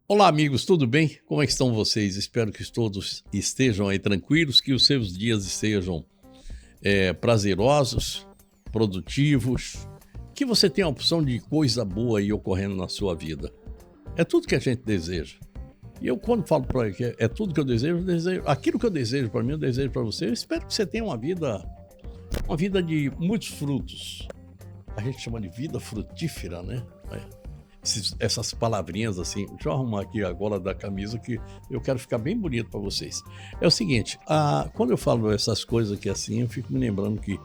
Olá, amigos, tudo bem? Como é que estão vocês? Espero que todos estejam aí tranquilos, que os seus dias sejam prazerosos, produtivos, que você tenha a opção de coisa boa aí ocorrendo na sua vida. É tudo que a gente deseja. E eu, quando falo para que é tudo que eu desejo, aquilo que eu desejo para mim, eu desejo para você. Eu espero que você tenha uma vida de muitos frutos. A gente chama de vida frutífera, né? Essas palavrinhas assim, deixa eu arrumar aqui a gola da camisa que eu quero ficar bem bonito para vocês. É o seguinte, quando eu falo essas coisas aqui assim, eu fico me lembrando que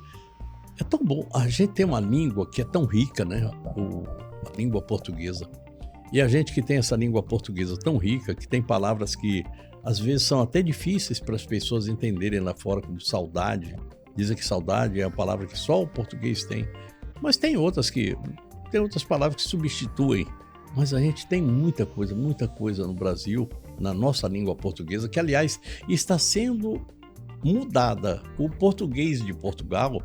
é tão bom, a gente tem uma língua que é tão rica, né? A língua portuguesa. E a gente que tem essa língua portuguesa tão rica, que tem palavras que às vezes são até difíceis para as pessoas entenderem lá fora, como saudade. Dizem que saudade é a palavra que só o português tem, mas tem outras palavras que substituem, mas a gente tem muita coisa no Brasil, na nossa língua portuguesa, que aliás está sendo mudada. O português de Portugal,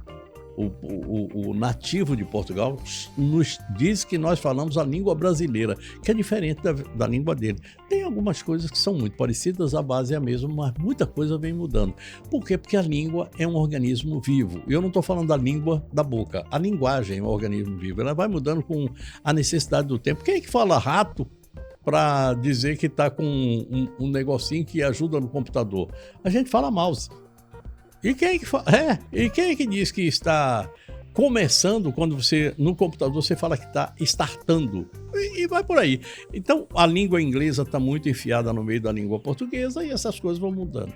o nativo de Portugal, nos diz que nós falamos a língua brasileira, que é diferente da língua dele. Tem algumas coisas que são muito parecidas, a base é a mesma, mas muita coisa vem mudando. Por quê? Porque a língua é um organismo vivo. Eu não estou falando da língua da boca. A linguagem é um organismo vivo. Ela vai mudando com a necessidade do tempo. Quem é que fala rato para dizer que está com um negocinho que ajuda no computador? A gente fala mouse. E quem é que diz que está começando quando você, no computador, você fala que está startando? E vai por aí. Então, a língua inglesa está muito enfiada no meio da língua portuguesa e essas coisas vão mudando.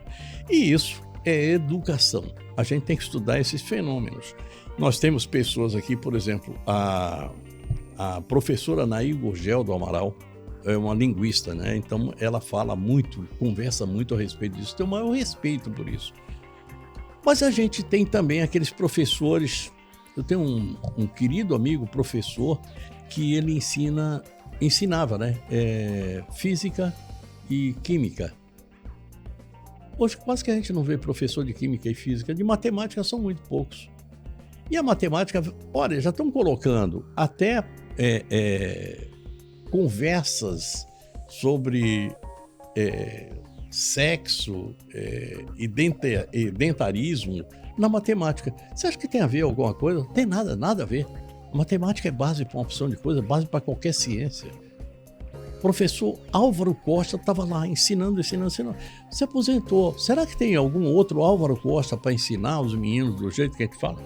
E isso é educação. A gente tem que estudar esses fenômenos. Nós temos pessoas aqui, por exemplo, a professora Nair Gurgel do Amaral, é uma linguista, né? Então, ela fala muito, conversa muito a respeito disso. Tenho o maior respeito por isso. Mas a gente tem também aqueles professores. Eu tenho um querido amigo professor que ele ensinava, né? Física e química. Hoje quase que a gente não vê professor de química e física. De matemática são muito poucos. E a matemática, olha, já estão colocando até conversas sobre sexo e dentarismo na matemática. Você acha que tem a ver alguma coisa? Não tem nada a ver. A matemática é base para uma opção de coisa, base para qualquer ciência. O professor Álvaro Costa estava lá ensinando. Se aposentou. Será que tem algum outro Álvaro Costa para ensinar os meninos do jeito que a gente fala?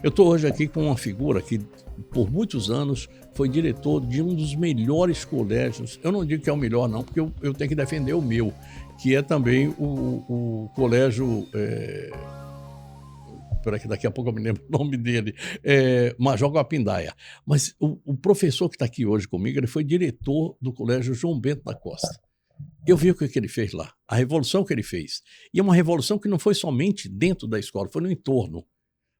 Eu estou hoje aqui com uma figura que por muitos anos foi diretor de um dos melhores colégios. Eu não digo que é o melhor não, porque eu tenho que defender o meu, que é também o colégio... Espera que daqui a pouco eu me lembro o nome dele, Major Guapindaia. Mas o professor que está aqui hoje comigo, ele foi diretor do colégio João Bento da Costa. Eu vi o que ele fez lá, a revolução que ele fez. E é uma revolução que não foi somente dentro da escola, foi no entorno.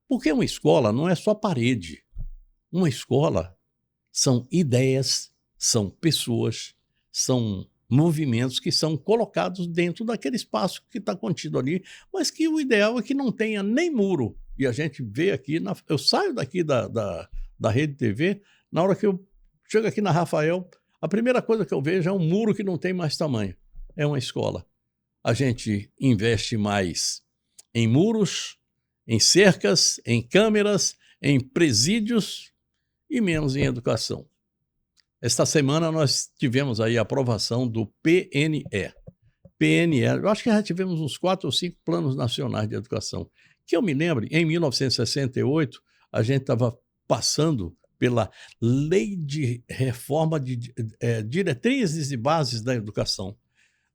Porque uma escola não é só parede. Uma escola são ideias, são pessoas, são movimentos que são colocados dentro daquele espaço que está contido ali, mas que o ideal é que não tenha nem muro. E a gente vê aqui, eu saio daqui da Rede TV, na hora que eu chego aqui na Rafael, a primeira coisa que eu vejo é um muro que não tem mais tamanho. É uma escola. A gente investe mais em muros, em cercas, em câmeras, em presídios e menos em educação. Esta semana nós tivemos aí a aprovação do PNE. Eu acho que já tivemos uns 4 ou 5 planos nacionais de educação. Que eu me lembro, em 1968, a gente estava passando pela Lei de Reforma de Diretrizes e Bases da Educação.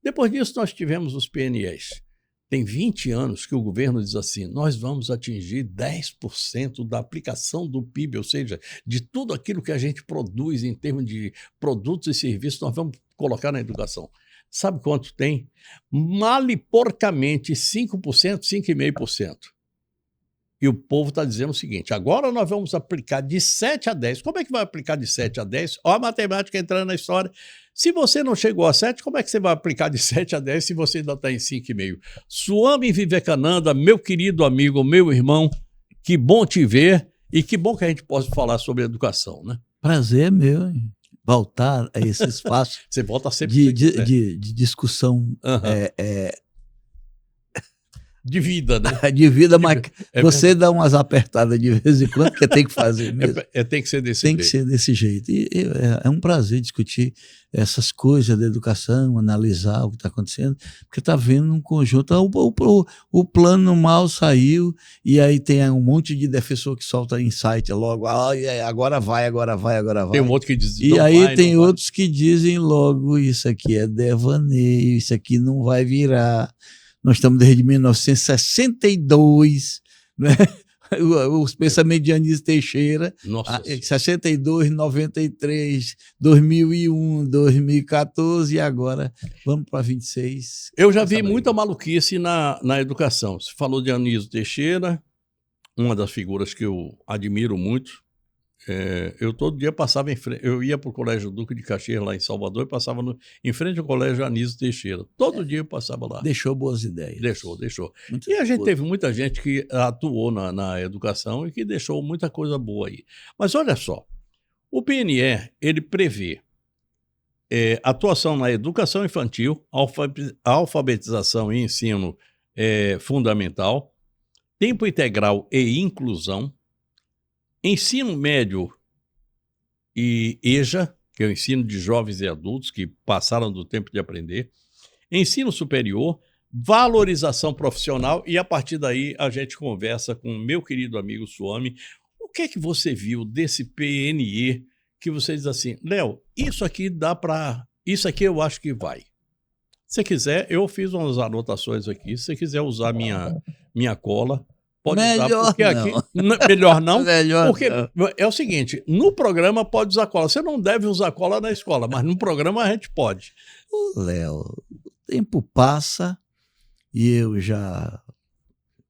Depois disso, nós tivemos os PNEs. Tem 20 anos que o governo diz assim, nós vamos atingir 10% da aplicação do PIB, ou seja, de tudo aquilo que a gente produz em termos de produtos e serviços, nós vamos colocar na educação. Sabe quanto tem? Mal e porcamente 5%, 5,5%. E o povo está dizendo o seguinte: agora nós vamos aplicar de 7 a 10. Como é que vai aplicar de 7 a 10? Olha a matemática entrando na história. Se você não chegou a 7, como é que você vai aplicar de 7 a 10 se você ainda está em 5,5? Swami Vivekananda, meu querido amigo, meu irmão, que bom te ver e que bom que a gente possa falar sobre educação, né? Prazer meu em voltar a esse espaço Você volta sempre de discussão de vida, né? de vida, mas você dá umas apertadas de vez em quando, que tem que fazer mesmo. Tem que ser desse tem jeito. Que ser desse jeito. E é um prazer discutir essas coisas da educação, analisar o que está acontecendo, porque está vendo um conjunto. O plano mal saiu, e aí tem um monte de defensor que solta insight logo. Agora vai. Tem um outro que diz. E aí tem outros que dizem logo: isso aqui é devaneio, isso aqui não vai virar. Nós estamos desde 1962, né? Os pensamentos de Anísio Teixeira, 62, 93, 2001, 2014 e agora vamos para 26. Eu já vi muita maluquice na educação. Você falou de Anísio Teixeira, uma das figuras que eu admiro muito. Eu todo dia passava em frente, eu ia para o Colégio Duque de Caxias, lá em Salvador, e passava em frente ao Colégio Anísio Teixeira. Todo dia eu passava lá. Deixou boas ideias. Deixou. E a gente teve muita gente que atuou na educação e que deixou muita coisa boa aí. Mas olha só, o PNE, ele prevê atuação na educação infantil, alfabetização e ensino fundamental, tempo integral e inclusão, ensino médio e EJA, que é o ensino de jovens e adultos que passaram do tempo de aprender, ensino superior, valorização profissional, e a partir daí a gente conversa com o meu querido amigo Swami. O que é que você viu desse PNE que você diz assim: Léo, isso aqui eu acho que vai. Se quiser, eu fiz umas anotações aqui, se você quiser usar minha cola, pode melhor usar, porque não. Aqui, melhor não, melhor porque não. É o seguinte: no programa pode usar cola. Você não deve usar cola na escola, mas no programa a gente pode. Léo, o tempo passa e eu já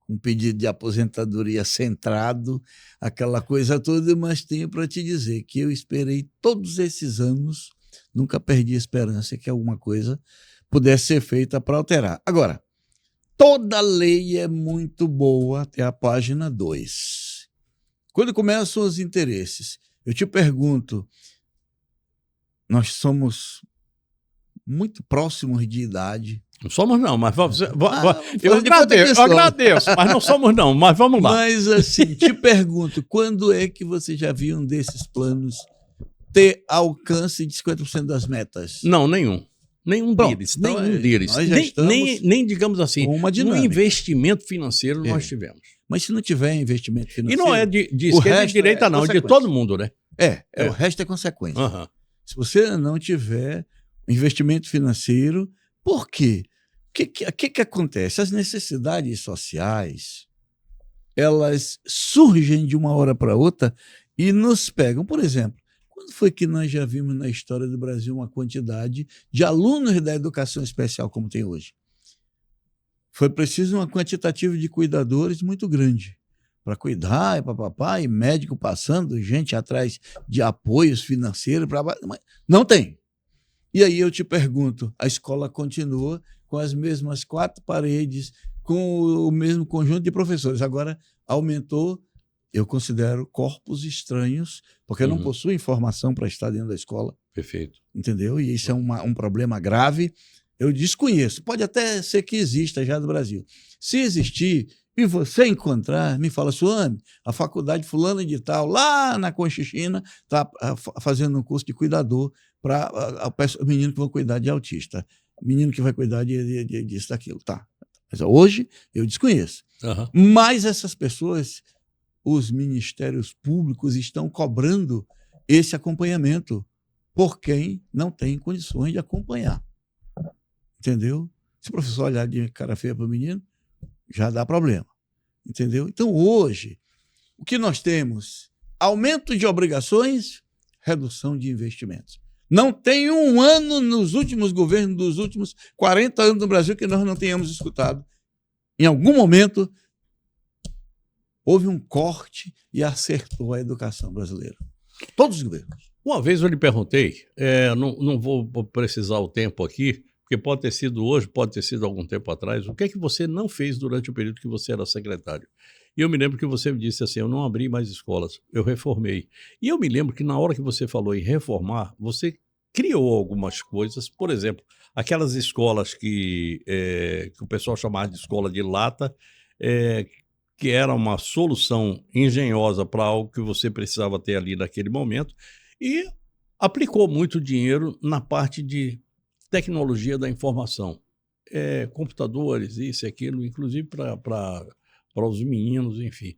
com pedido de aposentadoria centrado, aquela coisa toda, mas tenho para te dizer que eu esperei todos esses anos, nunca perdi a esperança que alguma coisa pudesse ser feita para alterar. Agora, toda lei é muito boa até a página 2. Quando começam os interesses, eu te pergunto, nós somos muito próximos de idade. Não somos não, mas eu agradeço, mas não somos não, mas vamos lá. Mas assim, te pergunto, quando é que você já viu um desses planos ter alcance de 50% das metas? Não, nenhum. Nenhum deles. Nem digamos assim, no investimento financeiro nós tivemos. Mas se não tiver investimento financeiro... E não é de esquerda e de direita não, é de todo mundo, né? O resto é consequência. Uhum. Se você não tiver investimento financeiro, por quê? O que acontece? As necessidades sociais, elas surgem de uma hora para outra e nos pegam. Por exemplo, quando foi que nós já vimos na história do Brasil uma quantidade de alunos da educação especial como tem hoje? Foi preciso uma quantitativa de cuidadores muito grande para cuidar, e médico passando, gente atrás de apoios financeiros. Não tem. E aí eu te pergunto, a escola continua com as mesmas 4 paredes, com o mesmo conjunto de professores. Agora aumentou, eu considero, corpos estranhos, porque não possui informação para estar dentro da escola. Perfeito. Entendeu? E isso é um problema grave. Eu desconheço. Pode até ser que exista já no Brasil. Se existir e você encontrar, me fala, Swami, a faculdade fulana de tal, lá na Conchichina, está fazendo um curso de cuidador para o menino que vai cuidar de autista, menino que vai cuidar disso, daquilo. Tá. Mas hoje eu desconheço. Mas essas pessoas, os ministérios públicos estão cobrando esse acompanhamento por quem não tem condições de acompanhar. Entendeu? Se o professor olhar de cara feia para o menino, já dá problema. Entendeu? Então, hoje, o que nós temos? Aumento de obrigações, redução de investimentos. Não tem um ano nos últimos governos, dos últimos 40 anos no Brasil, que nós não tenhamos escutado, em algum momento, houve um corte e acertou a educação brasileira. Todos os governos. Uma vez eu lhe perguntei, não vou precisar o tempo aqui, porque pode ter sido hoje, pode ter sido algum tempo atrás, o que é que você não fez durante o período que você era secretário? E eu me lembro que você me disse assim, eu não abri mais escolas, eu reformei. E eu me lembro que na hora que você falou em reformar, você criou algumas coisas, por exemplo, aquelas escolas que o pessoal chamava de escola de lata, que era uma solução engenhosa para algo que você precisava ter ali naquele momento, e aplicou muito dinheiro na parte de tecnologia da informação. Computadores, isso e aquilo, inclusive para os meninos, enfim.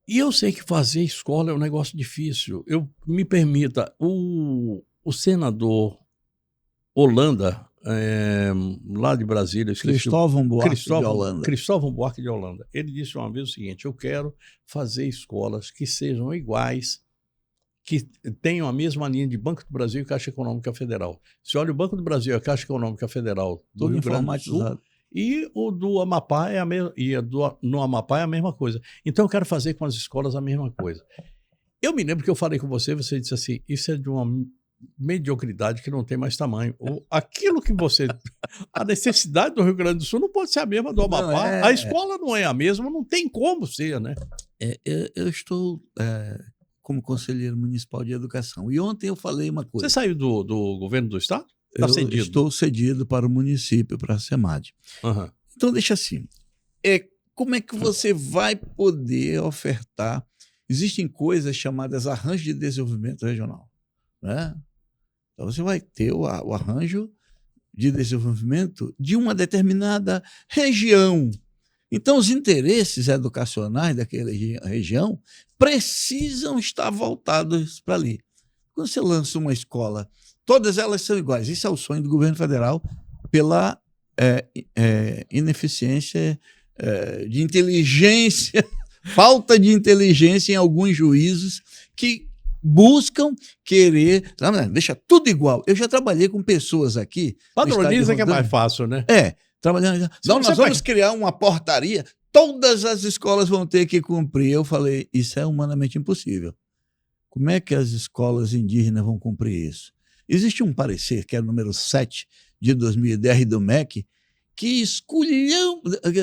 E eu sei que fazer escola é um negócio difícil. Me permita, o senador Holanda, lá de Brasília... Cristóvão Buarque de Holanda. Cristóvão Buarque de Holanda. Ele disse uma vez o seguinte, eu quero fazer escolas que sejam iguais, que tenham a mesma linha de Banco do Brasil e Caixa Econômica Federal. Se olha o Banco do Brasil e a Caixa Econômica Federal do Rio Grande do Sul, e o do Amapá no Amapá é a mesma coisa. Então eu quero fazer com as escolas a mesma coisa. Eu me lembro que eu falei com você disse assim, isso é de uma mediocridade que não tem mais tamanho. Aquilo que você... A necessidade do Rio Grande do Sul não pode ser a mesma do Amapá. A escola não é a mesma, não tem como ser, né? Eu estou como conselheiro municipal de educação. E ontem eu falei uma coisa. Você saiu do governo do estado? Tá cedido? Estou cedido para o município, para a SEMAD. Uhum. Então, deixa assim. Como é que você vai poder ofertar? Existem coisas chamadas arranjo de desenvolvimento regional, né? Então, você vai ter o arranjo de desenvolvimento de uma determinada região. Então, os interesses educacionais daquela região precisam estar voltados para ali. Quando você lança uma escola, todas elas são iguais. Isso é o sonho do governo federal pela ineficiência de inteligência, falta de inteligência em alguns juízos que buscam querer... Deixa tudo igual. Eu já trabalhei com pessoas aqui... Padroniza que é mais fácil, né? Trabalhando... Nós vamos criar uma portaria, todas as escolas vão ter que cumprir. Eu falei, isso é humanamente impossível. Como é que as escolas indígenas vão cumprir isso? Existe um parecer, que é o número 7 de 2010 do MEC, que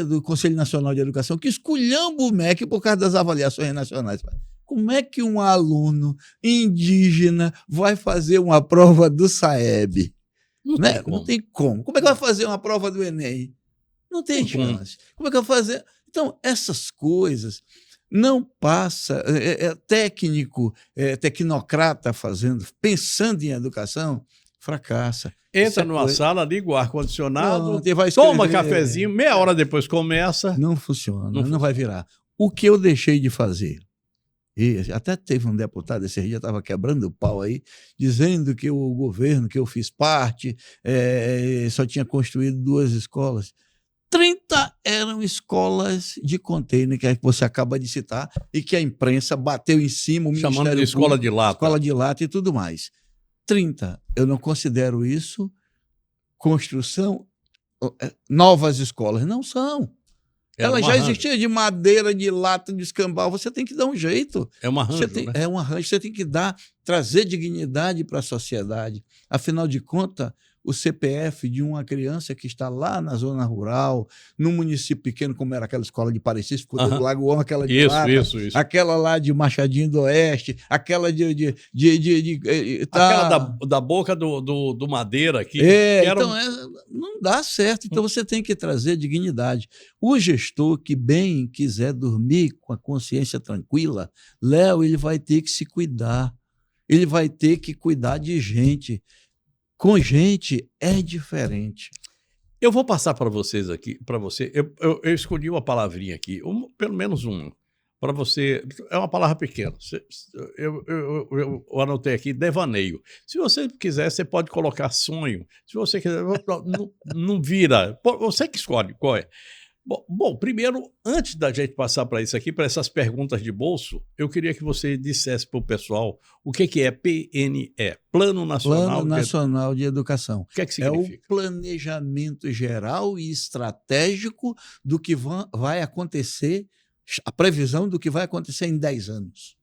do Conselho Nacional de Educação, que esculhamba o MEC por causa das avaliações nacionais. Como é que um aluno indígena vai fazer uma prova do SAEB? Não tem como. Como é que vai fazer uma prova do Enem? Não tem chance. Como é que vai fazer? Então, essas coisas não passa. Tecnocrata pensando em educação, fracassa. Entra numa sala, liga o ar-condicionado, toma cafezinho, meia hora depois começa. Não funciona, não vai virar. O que eu deixei de fazer? E até teve um deputado, esse dia estava quebrando o pau aí, dizendo que o governo que eu fiz parte só tinha construído 2 escolas. 30 eram escolas de container, que você acaba de citar, e que a imprensa bateu em cima, o chamando de escola de lata. Escola de lata e tudo mais. 30. Eu não considero isso construção, novas escolas. Não são. Ela já existia de madeira, de lata, de escambau. Você tem que dar um jeito. É um arranjo, né? É um arranjo. Você tem que trazer dignidade para a sociedade. Afinal de contas, o CPF de uma criança que está lá na zona rural, num município pequeno, como era aquela escola de Parecis, ficou do Lagoão, aquela de lata, isso. Aquela lá de Machadinho do Oeste, aquela aquela da boca do Madeira aqui. Então, não dá certo. Então, você tem que trazer dignidade. O gestor que bem quiser dormir com a consciência tranquila, Léo, ele vai ter que se cuidar. Ele vai ter que cuidar de gente. Com gente é diferente. Eu vou passar para vocês aqui, para você. Eu escolhi uma palavrinha aqui, pelo menos uma, para você. É uma palavra pequena. Eu anotei aqui, devaneio. Se você quiser, você pode colocar sonho. Se você quiser, não vira. Você que escolhe qual é. Bom, primeiro, antes da gente passar para isso aqui, para essas perguntas de bolso, eu queria que você dissesse para o pessoal o que é PNE, Plano Nacional de Educação. O que é que significa? É o planejamento geral e estratégico do que vai acontecer a previsão do que vai acontecer em 10 anos.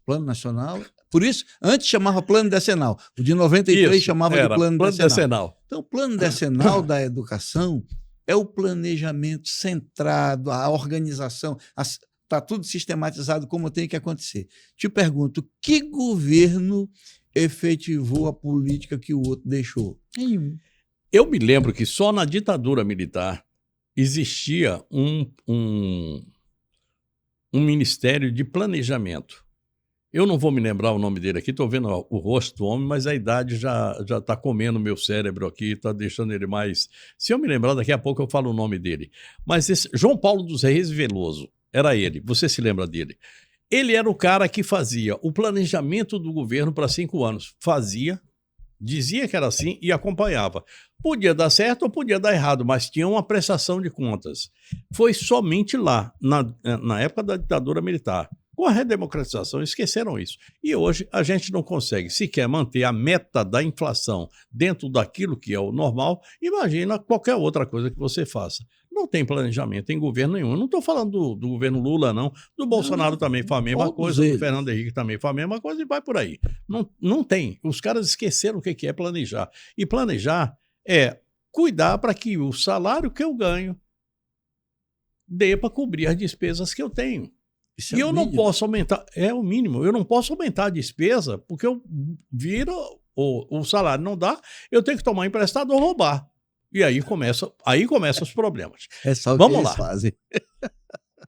Plano Nacional. Por isso, antes chamava Plano Decenal. O de 93 chamava de Plano Decenal. Então, o Plano Decenal da educação é o planejamento centrado, a organização, está tudo sistematizado como tem que acontecer. Te pergunto, que governo efetivou a política que o outro deixou? Nenhum. Eu me lembro que só na ditadura militar existia um ministério de planejamento. Eu não vou me lembrar o nome dele aqui, estou vendo o rosto do homem, mas a idade já está comendo meu cérebro aqui, está deixando ele mais... Se eu me lembrar, daqui a pouco eu falo o nome dele. Mas esse João Paulo dos Reis Veloso, era ele, você se lembra dele? Ele era o cara que fazia o planejamento do governo para 5 anos. Fazia, dizia que era assim e acompanhava. Podia dar certo ou podia dar errado, mas tinha uma prestação de contas. Foi somente lá, na época da ditadura militar. Com a redemocratização, esqueceram isso. E hoje a gente não consegue sequer manter a meta da inflação dentro daquilo que é o normal. Imagina qualquer outra coisa que você faça. Não tem planejamento em governo nenhum. Eu não estou falando do governo Lula, não. Do Bolsonaro também foi a mesma coisa, do Fernando Henrique também foi a mesma coisa e vai por aí. Não tem. Os caras esqueceram o que é planejar. E planejar é cuidar para que o salário que eu ganho dê para cobrir as despesas que eu tenho. E eu não posso aumentar, é o mínimo, eu não posso aumentar a despesa porque eu viro, o salário não dá, eu tenho que tomar emprestado ou roubar. E aí começam os problemas. É só o Vamos que lá. eles fazem.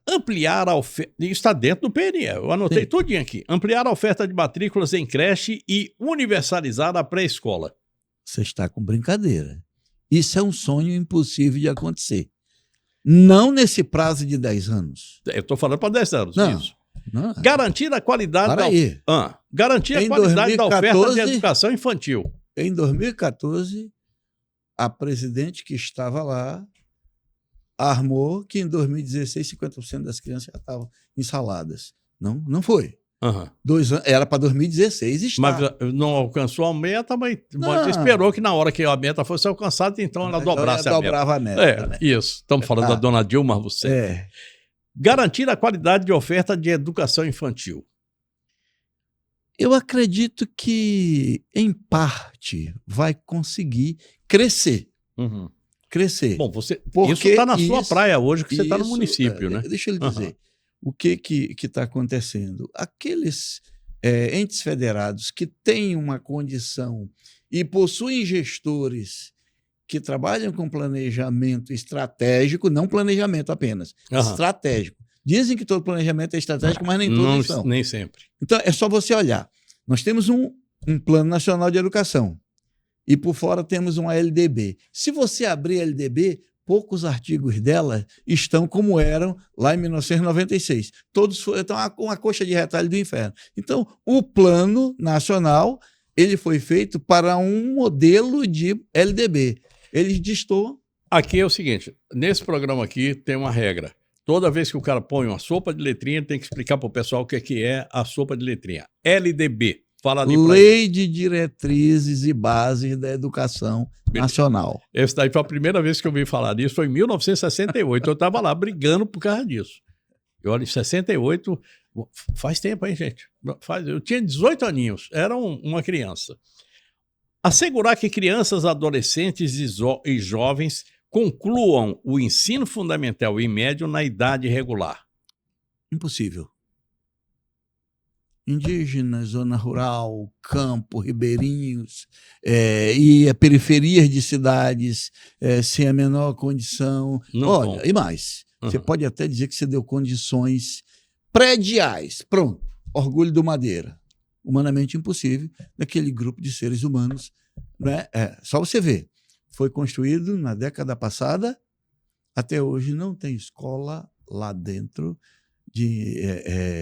Ampliar a oferta, isso está dentro do PNE, eu anotei tudinho aqui. Ampliar a oferta de matrículas em creche e universalizar a pré-escola. Você está com brincadeira. Isso é um sonho impossível de acontecer. Não nesse prazo de 10 anos. Eu estou falando para 10 anos, não, isso. Não. Garantir a qualidade, garantir a qualidade da oferta de educação infantil. Em 2014, a presidente que estava lá armou que em 2016 50% das crianças já estavam ensaladas. Não foi. Uhum. 2 anos, era para 2016 estar. Mas não alcançou a meta, mas esperou que na hora que a meta fosse alcançada, então ela dobrasse a meta. Dobrava a meta. Né? Isso. Estamos falando da dona Dilma Rousseff. Garantir a qualidade de oferta de educação infantil. Eu acredito que, em parte, vai conseguir crescer. Uhum. Crescer. Bom, isso está na sua praia hoje, que você está no município, né? Deixa eu lhe dizer. O que está acontecendo? Aqueles entes federados que têm uma condição e possuem gestores que trabalham com planejamento estratégico, não planejamento apenas, estratégico. Dizem que todo planejamento é estratégico, mas nem todos são. Nem sempre. Então, é só você olhar. Nós temos um Plano Nacional de Educação e por fora temos uma LDB. Se você abrir a LDB, poucos artigos dela estão como eram lá em 1996. Todos estão uma coxa de retalho do inferno. Então, o Plano Nacional ele foi feito para um modelo de LDB. Ele distou. Aqui é o seguinte, nesse programa aqui tem uma regra. Toda vez que o cara põe uma sopa de letrinha, ele tem que explicar para o pessoal o que é a sopa de letrinha. LDB. Fala ali Lei de Diretrizes e Bases da Educação Nacional. Essa daí foi a primeira vez que eu ouvi falar disso, foi em 1968. Eu estava lá brigando por causa disso. Eu olho, em 68, faz tempo, hein, gente? Eu tinha 18 aninhos, era uma criança. Assegurar que crianças, adolescentes e jovens concluam o ensino fundamental e médio na idade regular. Impossível. Indígenas, zona rural, campo, ribeirinhos e periferias de cidades sem a menor condição. E mais, você pode até dizer que você deu condições prediais. Pronto, orgulho do Madeira. Humanamente impossível daquele grupo de seres humanos. Né? Só você ver. Foi construído na década passada, até hoje não tem escola lá dentro de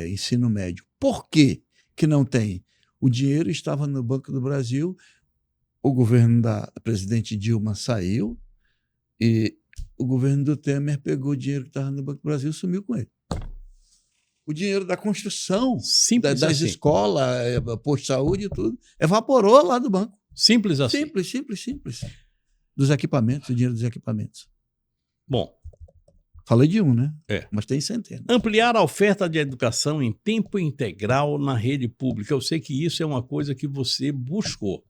ensino médio. Por que não tem? O dinheiro estava no Banco do Brasil, o governo da presidente Dilma saiu e o governo do Temer pegou o dinheiro que estava no Banco do Brasil e sumiu com ele. O dinheiro da construção das assim. Escolas, posto de saúde e tudo, evaporou lá do banco. Simples assim. Simples. Dos equipamentos, o dinheiro dos equipamentos. Bom, Falei de um, né? É. Mas tem centenas. Ampliar a oferta de educação em tempo integral na rede pública. Eu sei que isso é uma coisa que você buscou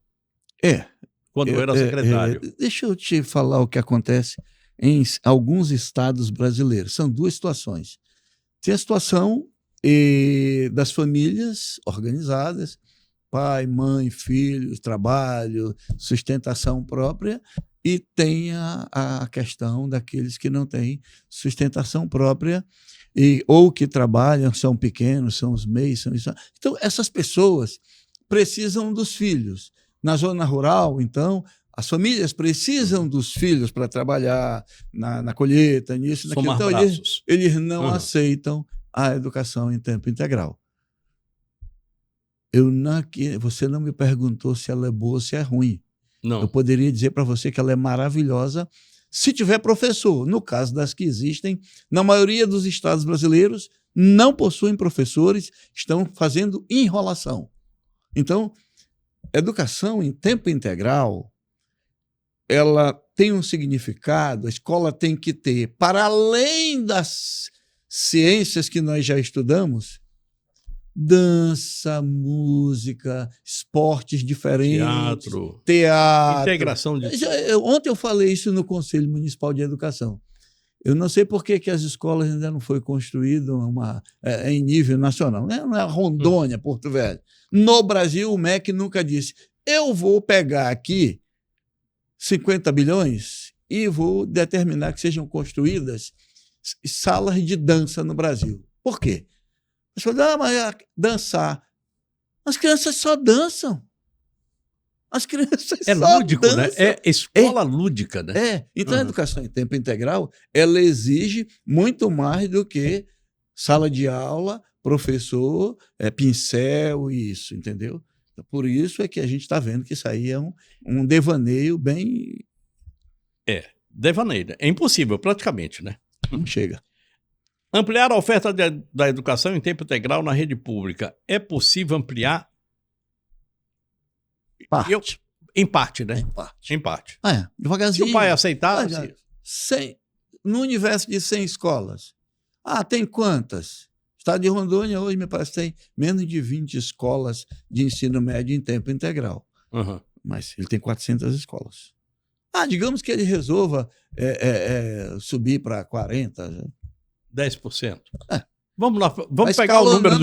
quando era secretário. Deixa eu te falar o que acontece em alguns estados brasileiros. São duas situações. Tem a situação das famílias organizadas, pai, mãe, filhos, trabalho, sustentação própria, e tem a questão daqueles que não têm sustentação própria ou que trabalham, são pequenos, são os MEIs, são isso. Então, essas pessoas precisam dos filhos. Na zona rural, então, as famílias precisam dos filhos para trabalhar na colheita, nisso, naquilo. Então, eles não aceitam a educação em tempo integral. Você não me perguntou se ela é boa ou se é ruim. Não. Eu poderia dizer para você que ela é maravilhosa se tiver professor. No caso das que existem, na maioria dos estados brasileiros, não possuem professores, estão fazendo enrolação. Então, educação em tempo integral, ela tem um significado, a escola tem que ter, para além das ciências que nós já estudamos, dança, música, esportes diferentes, teatro. Integração de... Ontem eu falei isso no Conselho Municipal de Educação. Eu não sei por que as escolas ainda não foi construída em nível nacional. Não é Rondônia, Porto Velho. No Brasil, o MEC nunca disse: eu vou pegar aqui 50 bilhões e vou determinar que sejam construídas salas de dança no Brasil. Por quê? As pessoas mas dançar. As crianças só dançam. As crianças só lúdico, dançam. Né? É escola lúdica, né? Então, a educação em tempo integral, ela exige muito mais do que sala de aula, professor, pincel e isso, entendeu? Por isso é que a gente está vendo que isso aí é um devaneio bem... Devaneio. É impossível, praticamente, né? Não chega. Ampliar a oferta da educação em tempo integral na rede pública. É possível ampliar? Em parte, né? Em parte. Devagarzinho. Se o pai aceitar... No universo de 100 escolas. Tem quantas? O estado de Rondônia hoje, me parece, tem menos de 20 escolas de ensino médio em tempo integral. Uhum. Mas ele tem 400 escolas. Digamos que ele resolva subir para 40%. 10%. Vamos lá, vamos pegar o número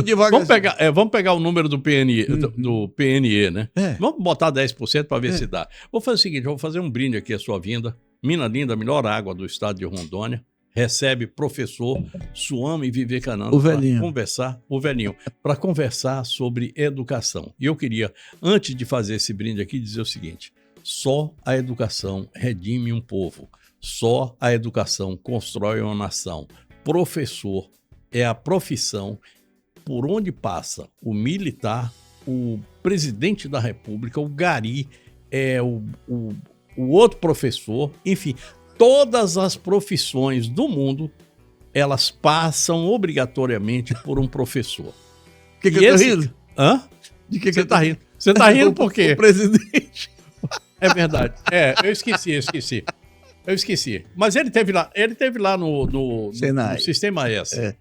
vamos pegar o número do PNE, do PNE, né? Vamos botar 10% para ver se dá. Vou fazer o seguinte, vou fazer um brinde aqui à sua vinda. Mina Linda, a melhor água do estado de Rondônia. Recebe professor Suame Vivekananda para conversar sobre educação. E eu queria, antes de fazer esse brinde aqui, dizer o seguinte: só a educação redime um povo. Só a educação constrói uma nação. Professor é a profissão por onde passa o militar, o presidente da República, o gari, o outro professor, enfim, todas as profissões do mundo, elas passam obrigatoriamente por um professor. Que eu tô rindo? Hã? De que você tá rindo? Você tá rindo por quê? O presidente. É verdade. Eu esqueci. Mas ele teve lá no Sistema S.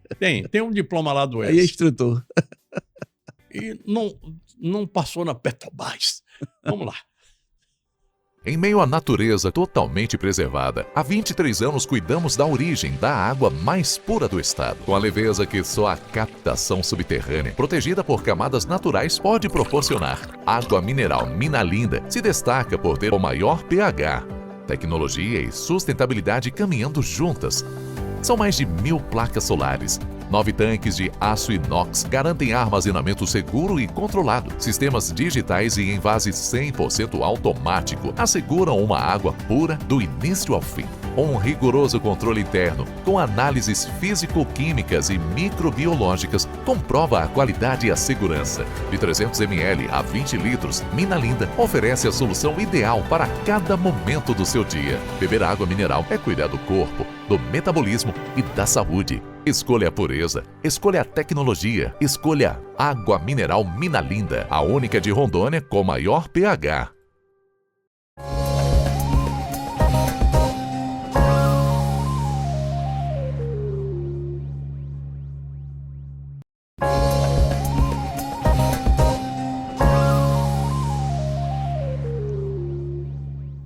Tem um diploma lá do S. Aí é instrutor. E não passou na Petrobras. Vamos lá. Em meio à natureza totalmente preservada, há 23 anos cuidamos da origem da água mais pura do estado, com a leveza que só a captação subterrânea, protegida por camadas naturais, pode proporcionar. Água mineral Minalinda se destaca por ter o maior pH. Tecnologia e sustentabilidade caminhando juntas. São mais de 1000 placas solares. 9 tanques de aço inox garantem armazenamento seguro e controlado. Sistemas digitais e envase 100% automático asseguram uma água pura do início ao fim. Um rigoroso controle interno, com análises físico-químicas e microbiológicas, comprova a qualidade e a segurança. De 300 ml a 20 litros, Minalinda oferece a solução ideal para cada momento do seu dia. Beber água mineral é cuidar do corpo, do metabolismo e da saúde. Escolha a pureza, escolha a tecnologia, escolha água mineral Minalinda, a única de Rondônia com maior pH.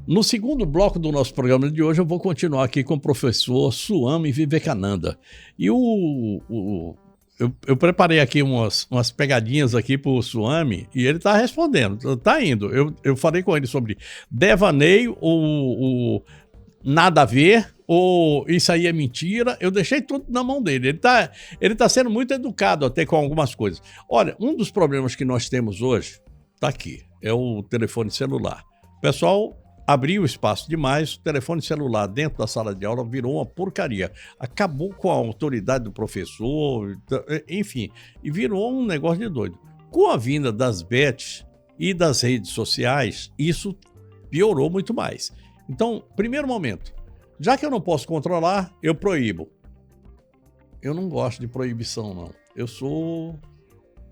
No segundo bloco do nosso programa de hoje, eu vou continuar aqui com o professor Swami Vivekananda. E eu preparei aqui umas pegadinhas aqui para o Swami e ele está respondendo, está indo. Eu falei com ele sobre devaneio, ou nada a ver, ou isso aí é mentira. Eu deixei tudo na mão dele. Ele tá sendo muito educado até com algumas coisas. Olha, um dos problemas que nós temos hoje está aqui, é o telefone celular. O pessoal abriu espaço demais, o telefone celular dentro da sala de aula virou uma porcaria. Acabou com a autoridade do professor, enfim, e virou um negócio de doido. Com a vinda das bets e das redes sociais, isso piorou muito mais. Então, primeiro momento, já que eu não posso controlar, eu proíbo. Eu não gosto de proibição, não. Eu sou,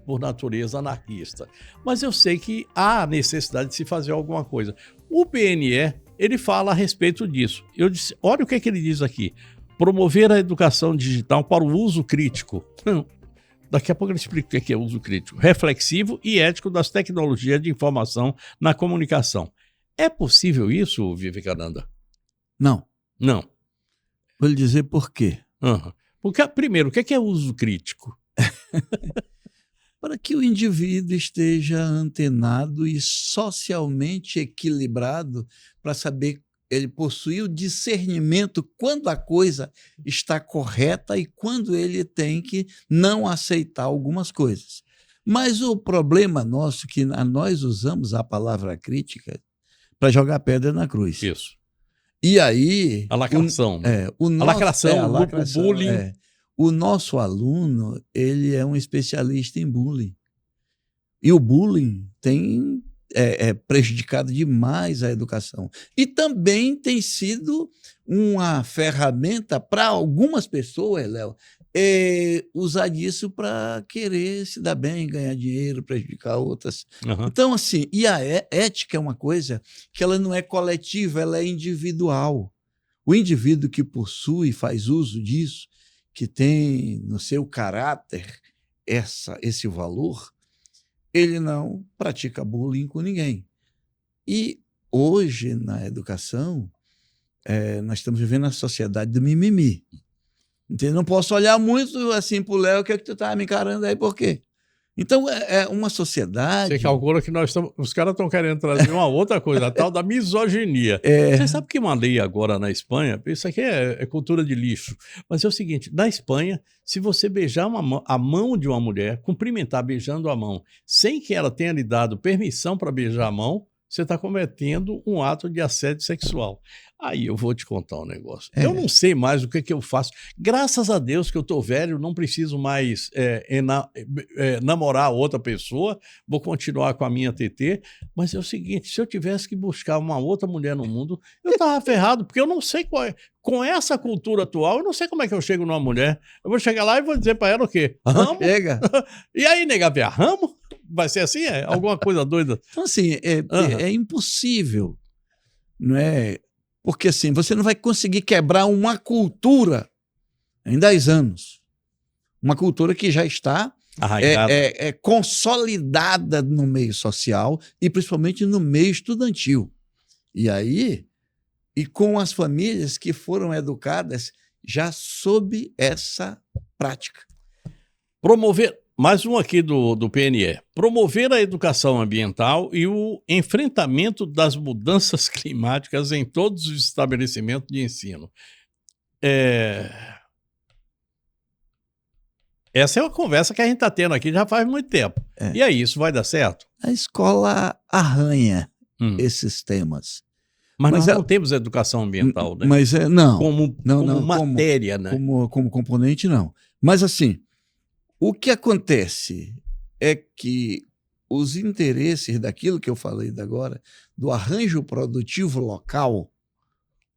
por natureza, anarquista. Mas eu sei que há necessidade de se fazer alguma coisa. O PNE, ele fala a respeito disso. Eu disse, olha o que ele diz aqui. Promover a educação digital para o uso crítico. Daqui a pouco ele explica o que é uso crítico. Reflexivo e ético das tecnologias de informação na comunicação. É possível isso, Vivekananda? Não. Não. Vou lhe dizer por quê. Porque, primeiro, o que é uso crítico? Para que o indivíduo esteja antenado e socialmente equilibrado para saber, ele possuir o discernimento quando a coisa está correta e quando ele tem que não aceitar algumas coisas. Mas o problema nosso é que nós usamos a palavra crítica para jogar pedra na cruz. Isso. E aí... A lacração. A lacração, o bullying. O nosso aluno, ele é um especialista em bullying. E o bullying tem prejudicado demais a educação. E também tem sido uma ferramenta para algumas pessoas, Léo, usar disso para querer se dar bem, ganhar dinheiro, prejudicar outras. Então, assim, e a ética é uma coisa que ela não é coletiva, ela é individual. O indivíduo que possui e faz uso disso, que tem no seu caráter esse valor, ele não pratica bullying com ninguém. E hoje, na educação, nós estamos vivendo a sociedade do mimimi. Entendeu? Não posso olhar muito assim para o Léo, o que é que tu tá me encarando aí, por quê? Então, é uma sociedade... Você calcula que os caras estão querendo trazer uma outra coisa, a tal da misoginia. Você sabe que uma lei agora na Espanha, isso aqui é cultura de lixo, mas é o seguinte, na Espanha, se você beijar a mão de uma mulher, cumprimentar beijando a mão, sem que ela tenha lhe dado permissão para beijar a mão, você está cometendo um ato de assédio sexual. Aí eu vou te contar um negócio. Eu não sei mais o que eu faço. Graças a Deus que eu estou velho, não preciso mais namorar outra pessoa, vou continuar com a minha TT, mas é o seguinte, se eu tivesse que buscar uma outra mulher no mundo, eu estava ferrado, porque eu não sei qual é. Com essa cultura atual, eu não sei como é que eu chego numa mulher. Eu vou chegar lá e vou dizer para ela o quê? Ramo? Chega. E aí, nega véia, ramo? Vai ser assim? Alguma coisa doida? Então, assim, é impossível, não é? Porque, assim, você não vai conseguir quebrar uma cultura em 10 anos. Uma cultura que já está consolidada no meio social e principalmente no meio estudantil. E aí, e com as famílias que foram educadas já sob essa prática. Mais um aqui do PNE. Promover a educação ambiental e o enfrentamento das mudanças climáticas em todos os estabelecimentos de ensino. Essa é uma conversa que a gente está tendo aqui já faz muito tempo. E aí, isso vai dar certo? A escola arranha esses temas. Mas nós não temos educação ambiental, né? Mas não. Como matéria, né? Como componente, não. Mas, assim, o que acontece é que os interesses daquilo que eu falei agora, do arranjo produtivo local,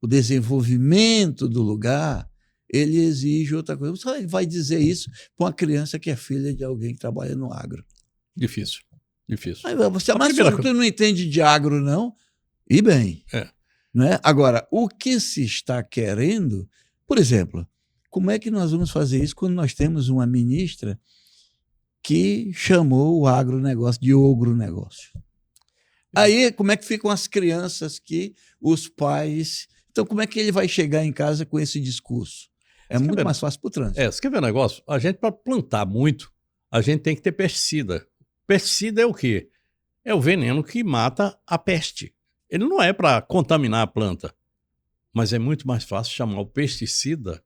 o desenvolvimento do lugar, ele exige outra coisa. Você vai dizer isso para uma criança que é filha de alguém que trabalha no agro. Difícil. Mas você não entende de agro, não? E bem. Né? Agora, o que se está querendo, por exemplo, como é que nós vamos fazer isso quando nós temos uma ministra que chamou o agronegócio de ogronegócio? Aí, como é que ficam as crianças que os pais... Então, como é que ele vai chegar em casa com esse discurso? É muito mais fácil para o trânsito. Você quer ver um negócio? A gente, para plantar muito, a gente tem que ter pesticida. Pesticida é o quê? É o veneno que mata a peste. Ele não é para contaminar a planta. Mas é muito mais fácil chamar o pesticida,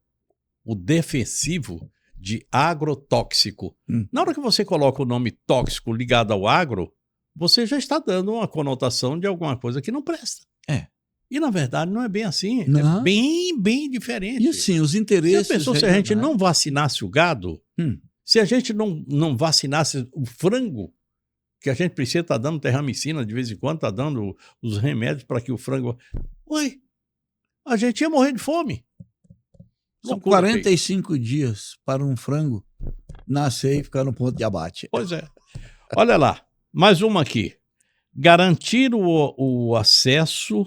o defensivo, de agrotóxico. Na hora que você coloca o nome tóxico ligado ao agro, você já está dando uma conotação de alguma coisa que não presta. E, na verdade, não é bem assim. Não. É bem diferente. E, assim, os interesses... Se a gente não vacinasse o gado, se a gente não vacinasse o frango, que a gente precisa estar dando terramicina de vez em quando, está dando os remédios para que o frango... a gente ia morrer de fome. São 45 dias para um frango nascer e ficar no ponto de abate. Pois é. Olha lá, mais uma aqui. Garantir o acesso,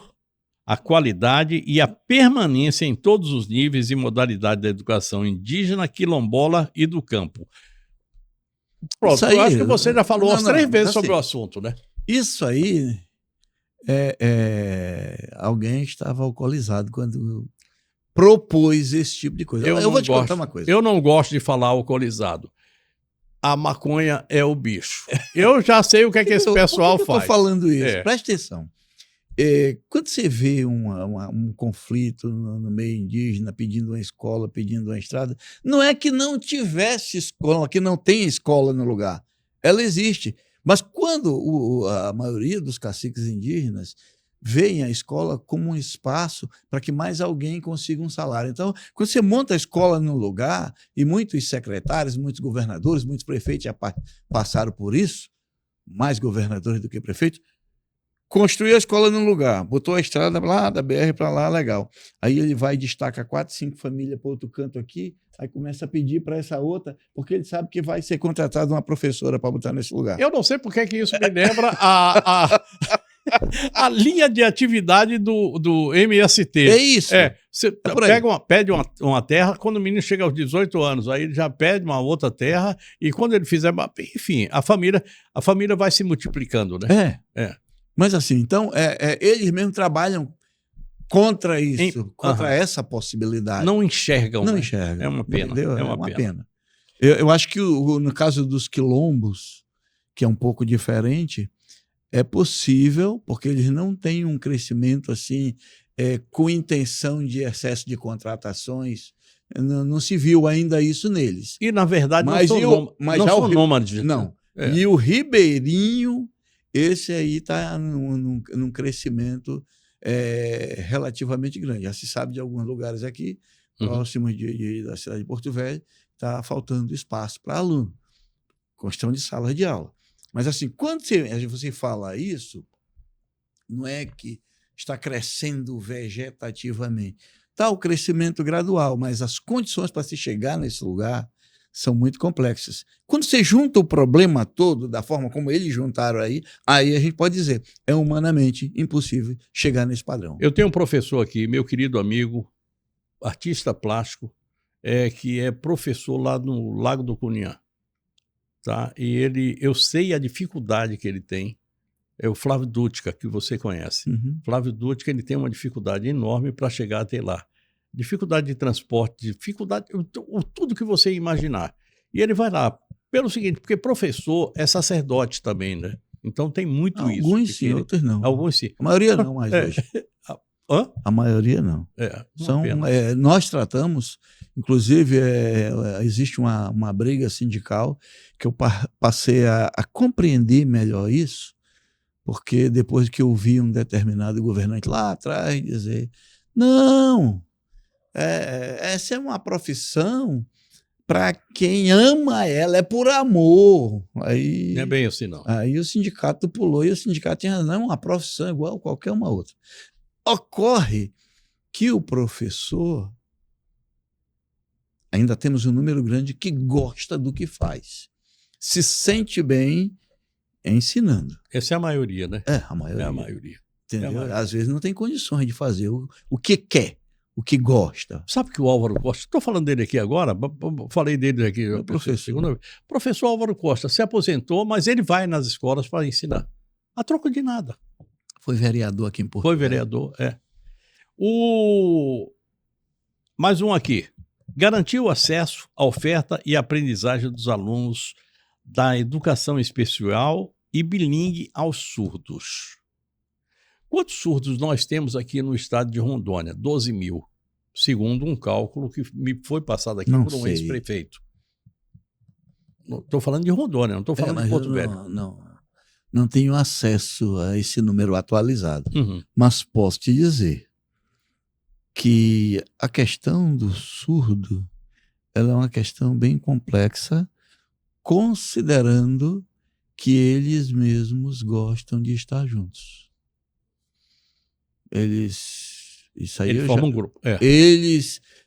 a qualidade e a permanência em todos os níveis e modalidades da educação indígena, quilombola e do campo. Pronto, eu acho que você já falou umas 3 vezes sobre o assunto, né? Isso aí, alguém estava alcoolizado quando propôs esse tipo de coisa. Eu vou te contar uma coisa. Eu não gosto de falar alcoolizado. A maconha é o bicho. Eu já sei o que é que esse pessoal faz. Eu estou falando isso. Presta atenção. Quando você vê um conflito no meio indígena, pedindo uma escola, pedindo uma estrada, não é que não tivesse escola, que não tem escola no lugar. Ela existe. Mas quando a maioria dos caciques indígenas veem a escola como um espaço para que mais alguém consiga um salário. Então, quando você monta a escola no lugar, e muitos secretários, muitos governadores, muitos prefeitos já passaram por isso, mais governadores do que prefeitos, construiu a escola num lugar, botou a estrada lá, da BR para lá, legal. Aí ele vai e destaca 4, 5 famílias para outro canto aqui, aí começa a pedir para essa outra, porque ele sabe que vai ser contratada uma professora para botar nesse lugar. Eu não sei por que isso me lembra a linha de atividade do MST. É isso. Você pede uma terra, quando o menino chega aos 18 anos, aí ele já pede uma outra terra, e quando ele fizer... Enfim, a família vai se multiplicando, né? Mas assim, então, eles mesmos trabalham contra isso, contra essa possibilidade. Não enxergam. Não enxergam. É uma pena. É uma pena. Eu acho que no caso dos quilombos, que é um pouco diferente, é possível, porque eles não têm um crescimento assim, com intenção de excesso de contratações. Não se viu ainda isso neles. E, na verdade, não são nômades. Não. E o ribeirinho, esse aí está num crescimento relativamente grande. Já se sabe de alguns lugares aqui, próximos da cidade de Porto Velho, está faltando espaço para aluno. Questão de sala de aula. Mas, assim, quando você fala isso, não é que está crescendo vegetativamente. Está o crescimento gradual, mas as condições para se chegar nesse lugar são muito complexas. Quando você junta o problema todo, da forma como eles juntaram aí a gente pode dizer, é humanamente impossível chegar nesse padrão. Eu tenho um professor aqui, meu querido amigo, artista plástico, que é professor lá no Lago do Cunhã. Tá? E eu sei a dificuldade que ele tem. É o Flávio Dutka, que você conhece. Flávio Dutka, ele tem uma dificuldade enorme para chegar até lá. Dificuldade de transporte, tudo que você imaginar. E ele vai lá pelo seguinte, porque professor é sacerdote também, né? Então tem muito isso. Alguns sim, outros não. Alguns sim. A maioria não mais hoje. A maioria não. Nós tratamos, inclusive existe uma briga sindical que eu passei a compreender melhor isso, porque depois que eu vi um determinado governante lá atrás dizer, não, essa é uma profissão para quem ama ela, é por amor. Aí, não é bem assim, não. Aí o sindicato pulou e o sindicato tinha razão, é uma profissão igual a qualquer uma outra. Ocorre que o professor, ainda temos um número grande que gosta do que faz, se sente bem ensinando. Essa é a maioria, né? A maioria. É a maioria. Entendeu? Às vezes não tem condições de fazer o que quer, o que gosta. Sabe que o Álvaro Costa, estou falando dele aqui agora, falei dele aqui. Professor Álvaro Costa se aposentou, mas ele vai nas escolas para ensinar. A troco de nada. Foi vereador aqui em Porto Foi Velho. vereador, é. Mais um aqui. Garantir o acesso à oferta e aprendizagem dos alunos da educação especial e bilíngue aos surdos. Quantos surdos nós temos aqui no estado de Rondônia? 12 mil, segundo um cálculo que me foi passado aqui Não por um sei. ex-prefeito. Estou falando de Rondônia, não estou falando de Mas Porto eu Velho. não tenho acesso a esse número atualizado. Uhum. Mas posso te dizer que a questão do surdo ela é uma questão bem complexa, considerando que eles mesmos gostam de estar juntos. Isso aí Ele forma um grupo. É.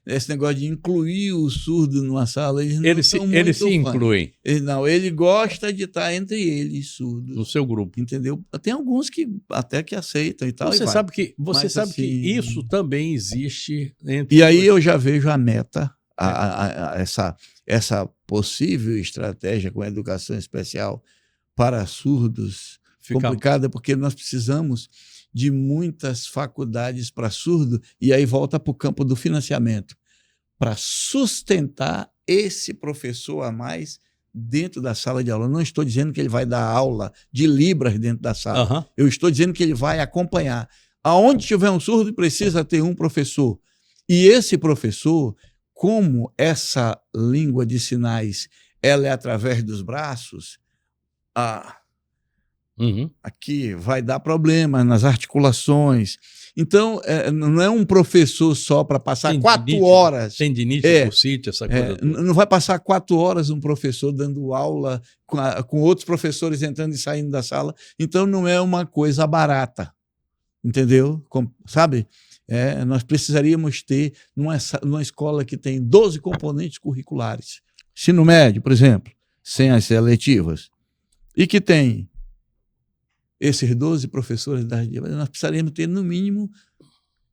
Esse negócio de incluir o surdo numa sala, eles se incluem Ele gosta de estar entre eles, surdos. no seu grupo. Entendeu? Tem alguns que até que aceitam e tal. Você sabe que isso também existe entre E aí eu já vejo a meta, essa possível estratégia com a educação especial para surdos complicada, porque nós precisamos de muitas faculdades para surdo, e aí volta para o campo do financiamento, para sustentar esse professor a mais dentro da sala de aula. Eu não estou dizendo que ele vai dar aula de Libras dentro da sala. Uhum. Eu estou dizendo que ele vai acompanhar. Aonde tiver um surdo, precisa ter um professor. E esse professor, como essa língua de sinais ela é através dos braços, aqui vai dar problema nas articulações. Então, não é um professor só para passar 4 horas. Tendinite, bursite, essa coisa toda. Não vai passar 4 horas um professor dando aula com outros professores entrando e saindo da sala. Então, não é uma coisa barata. Entendeu? Sabe? Nós precisaríamos ter, numa escola que tem 12 componentes curriculares, ensino médio, por exemplo, sem as seletivas, e que tem esses 12 professores nós precisaríamos ter, no mínimo,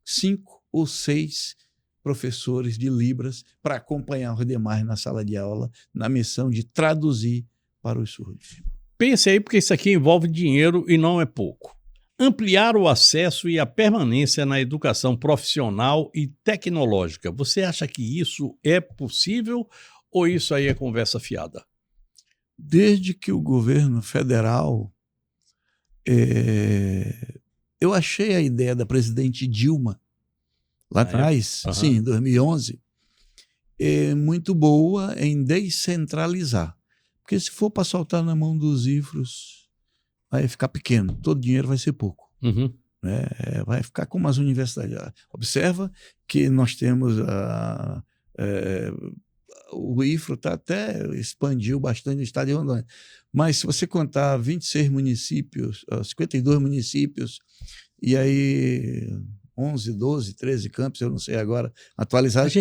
5 ou 6 professores de Libras para acompanhar os demais na sala de aula, na missão de traduzir para os surdos. Pense aí, porque isso aqui envolve dinheiro e não é pouco. Ampliar o acesso e a permanência na educação profissional e tecnológica. Você acha que isso é possível ou isso aí é conversa fiada? Desde que o governo federal... eu achei a ideia da presidente Dilma, lá atrás, sim, em 2011, muito boa em descentralizar. Porque se for para soltar na mão dos IFROS, vai ficar pequeno, todo dinheiro vai ser pouco. Uhum. Vai ficar como as universidades. Observa que nós temos o IFRO até expandiu bastante no estado de Rondônia. Mas se você contar 26 municípios, 52 municípios, e aí 11, 12, 13 campos, eu não sei agora, atualizados.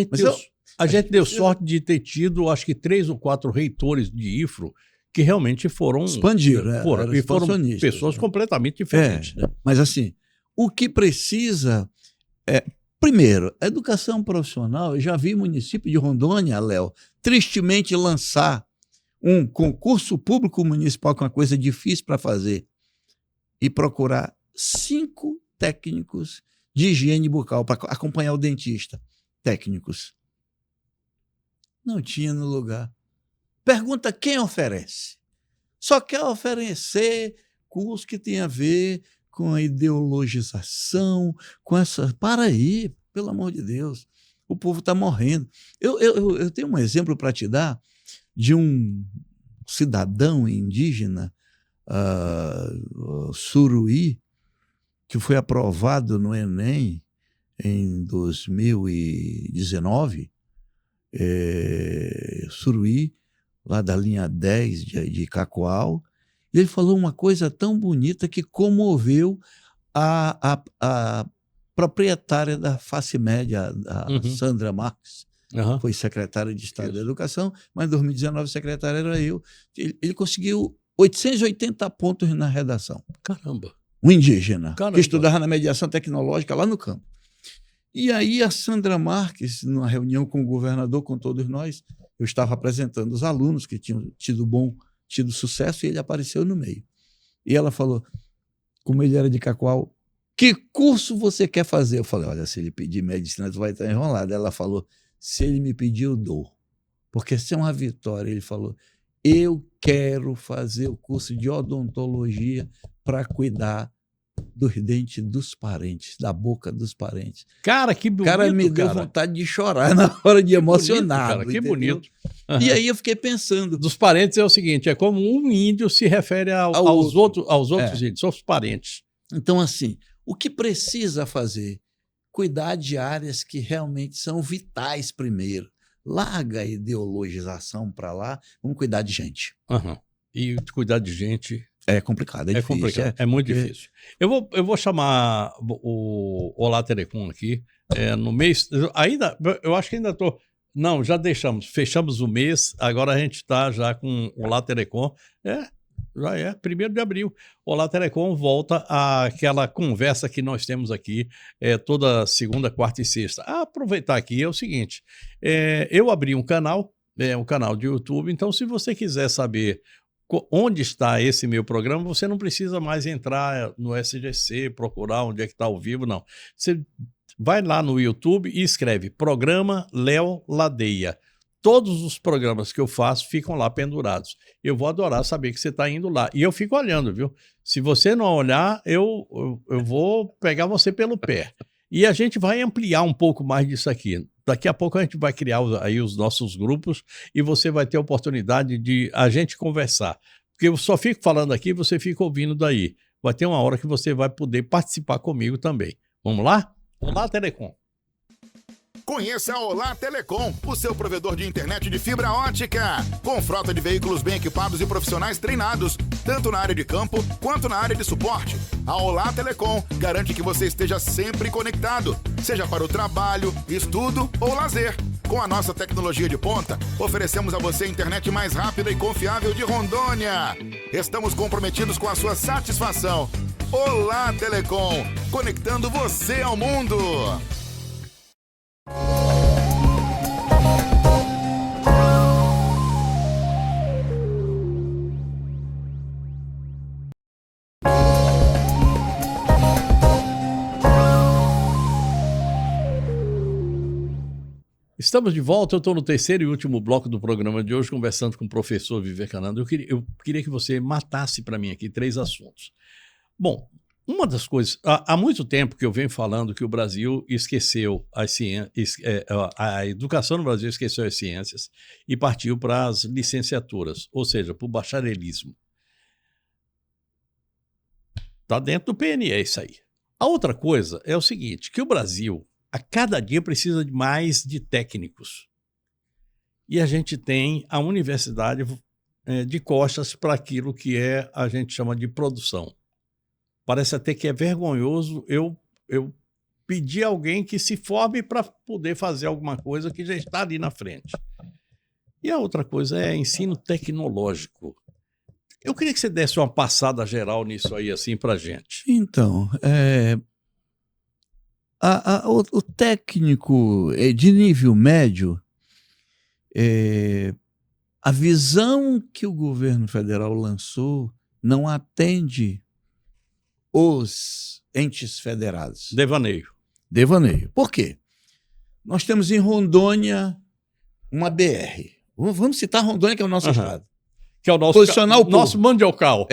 A gente deu sorte de ter tido, acho que 3 ou 4 reitores de IFRO que realmente foram... Expandiram, e foram pessoas completamente diferentes. Mas assim, o que precisa primeiro, a educação profissional. Eu já vi município de Rondônia, Léo, tristemente lançar um concurso público municipal, que é uma coisa difícil para fazer, e procurar 5 técnicos de higiene bucal para acompanhar o dentista. Técnicos. Não tinha no lugar. Pergunta quem oferece. Só quer oferecer curso que tem a ver com a ideologização, com essa... Para aí, pelo amor de Deus. O povo está morrendo. Eu tenho um exemplo para te dar de um cidadão indígena, Suruí, que foi aprovado no Enem em 2019. Suruí, lá da linha 10 de Cacoal. E ele falou uma coisa tão bonita que comoveu a proprietária da Face Média, a Sandra Marques. Foi secretária de Estado da Educação, mas em 2019 a secretária era eu. Ele conseguiu 880 pontos na redação. Caramba! Um indígena, que estudava na mediação tecnológica lá no campo. E aí a Sandra Marques, numa reunião com o governador, com todos nós, eu estava apresentando os alunos que tinham tido sucesso, e ele apareceu no meio. E ela falou: como ele era de Cacoal, que curso você quer fazer? Eu falei, olha, se ele pedir medicina, tu vai estar enrolado. Ela falou, se ele me pedir, eu dou. Porque isso é uma vitória. Ele falou, eu quero fazer o curso de odontologia para cuidar dos dentes dos parentes, da boca dos parentes. Cara, que bonito, cara me deu vontade de chorar na hora de emocionar. Bonito, cara, que bonito. Uhum. E aí eu fiquei pensando. Dos parentes é o seguinte, é como um índio se refere aos outros índios, são os parentes. Então, assim, o que precisa fazer? Cuidar de áreas que realmente são vitais primeiro. Larga a ideologização para lá, vamos cuidar de gente. Uhum. E cuidar de gente... É complicado, é difícil. Complicado, é muito difícil. Eu vou chamar o Olá Telecom aqui, no mês... Eu acho que ainda estou... Não, já fechamos o mês, agora a gente está já com o Olá Telecom. Já é 1º de abril. Olá Telecom volta àquela conversa que nós temos aqui toda segunda, quarta e sexta. Aproveitar aqui é o seguinte, eu abri um canal de YouTube, então se você quiser saber onde está esse meu programa, você não precisa mais entrar no SGC, procurar onde é que está ao vivo, não. Você vai lá no YouTube e escreve Programa Léo Ladeia. Todos os programas que eu faço ficam lá pendurados. Eu vou adorar saber que você está indo lá. E eu fico olhando, viu? Se você não olhar, eu vou pegar você pelo pé. E a gente vai ampliar um pouco mais disso aqui. Daqui a pouco a gente vai criar aí os nossos grupos e você vai ter a oportunidade de a gente conversar. Porque eu só fico falando aqui, você fica ouvindo daí. Vai ter uma hora que você vai poder participar comigo também. Vamos lá? Olá, Telecom. Conheça a Olá Telecom, o seu provedor de internet de fibra ótica, com frota de veículos bem equipados e profissionais treinados, tanto na área de campo quanto na área de suporte. A Olá Telecom garante que você esteja sempre conectado, seja para o trabalho, estudo ou lazer. Com a nossa tecnologia de ponta, oferecemos a você a internet mais rápida e confiável de Rondônia. Estamos comprometidos com a sua satisfação. Olá Telecom, conectando você ao mundo. Estamos de volta, eu estou no terceiro e último bloco do programa de hoje, conversando com o professor Vivekananda. Eu queria que você matasse para mim aqui 3 assuntos. Bom, uma das coisas... Há muito tempo que eu venho falando que o Brasil esqueceu as ciências, a educação no Brasil esqueceu as ciências e partiu para as licenciaturas, ou seja, para o bacharelismo. Está dentro do PNE isso aí. A outra coisa é o seguinte, que o Brasil... a cada dia precisa de mais de técnicos. E a gente tem a universidade de costas para aquilo que a gente chama de produção. Parece até que é vergonhoso eu pedir a alguém que se forme para poder fazer alguma coisa que já está ali na frente. E a outra coisa é ensino tecnológico. Eu queria que você desse uma passada geral nisso aí, assim, para a gente. Então, o técnico de nível médio, a visão que o governo federal lançou não atende os entes federados. Devaneio. Por quê? Nós temos em Rondônia uma BR. Vamos citar Rondônia, que é o nosso estado. Que é o nosso mandiocal.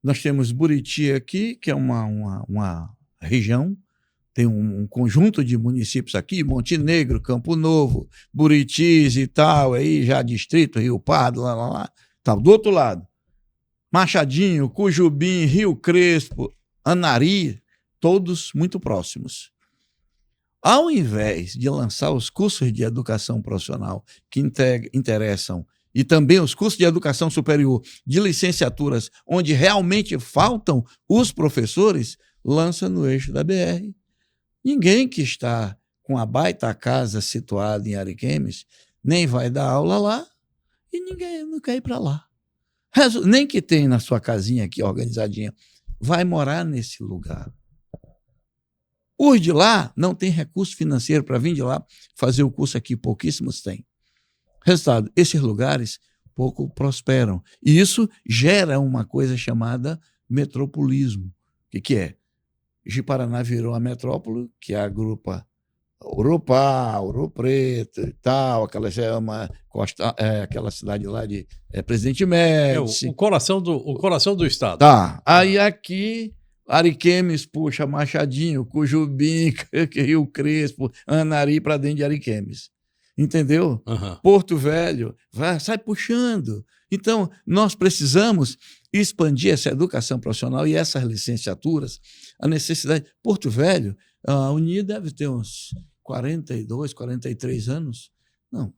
Nós temos Buriti aqui, que é uma região. Tem um conjunto de municípios aqui, Montenegro, Campo Novo, Buritis e tal, aí já distrito, Rio Pardo, lá. Tá, do outro lado, Machadinho, Cujubim, Rio Crespo, Anari, todos muito próximos. Ao invés de lançar os cursos de educação profissional que interessam e também os cursos de educação superior de licenciaturas, onde realmente faltam os professores, lança no eixo da BR. Ninguém que está com a baita casa situada em Ariquemes nem vai dar aula lá e ninguém não quer ir para lá. Nem que tem na sua casinha aqui organizadinha, vai morar nesse lugar. Os de lá não tem recurso financeiro para vir de lá fazer o curso aqui, pouquíssimos têm. Resultado, esses lugares pouco prosperam. E isso gera uma coisa chamada metropolismo. O que é? Ji-Paraná virou a metrópole que agrupa Ouro Pau, Ouro Preto e tal, aquela cidade lá de Presidente Médici. O coração do estado. Tá. Aí aqui, Ariquemes puxa Machadinho, Cujubim, Rio Crespo, Anari para dentro de Ariquemes. Entendeu? Uhum. Porto Velho, sai puxando. Então, nós precisamos expandir essa educação profissional e essas licenciaturas, a necessidade. Porto Velho, a Uni deve ter uns 42, 43 anos, não,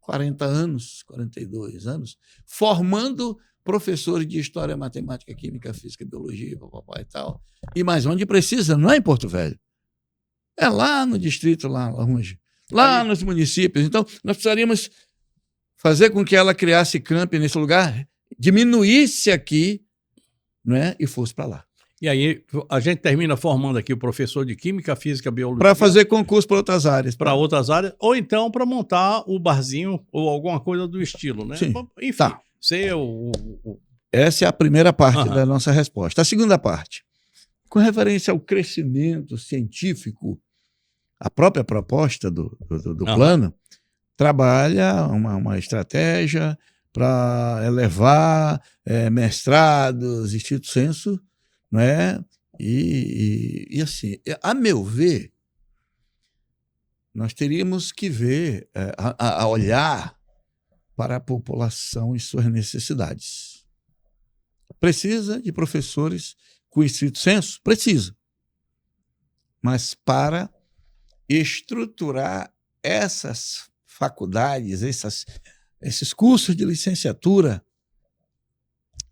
40 anos, 42 anos, formando professores de História, Matemática, Química, Física, Biologia, papai e tal. E mais onde precisa, não é em Porto Velho. É lá no distrito, lá longe. Lá nos municípios. Então, nós precisaríamos fazer com que ela criasse campi nesse lugar, diminuísse aqui, né, e fosse para lá. E aí a gente termina formando aqui o professor de Química, Física, Biologia. Para fazer concurso para outras áreas. Para outras áreas, ou então para montar o barzinho ou alguma coisa do estilo, né? Sim. Enfim, tá. Essa é a primeira parte da nossa resposta. A segunda parte, com referência ao crescimento científico, a própria proposta do plano trabalha uma estratégia para elevar mestrados, estrito sensu, não é? E assim, a meu ver, nós teríamos que ver, a olhar para a população e suas necessidades. Precisa de professores com estrito sensu? Precisa. Mas para estruturar essas faculdades, esses cursos de licenciatura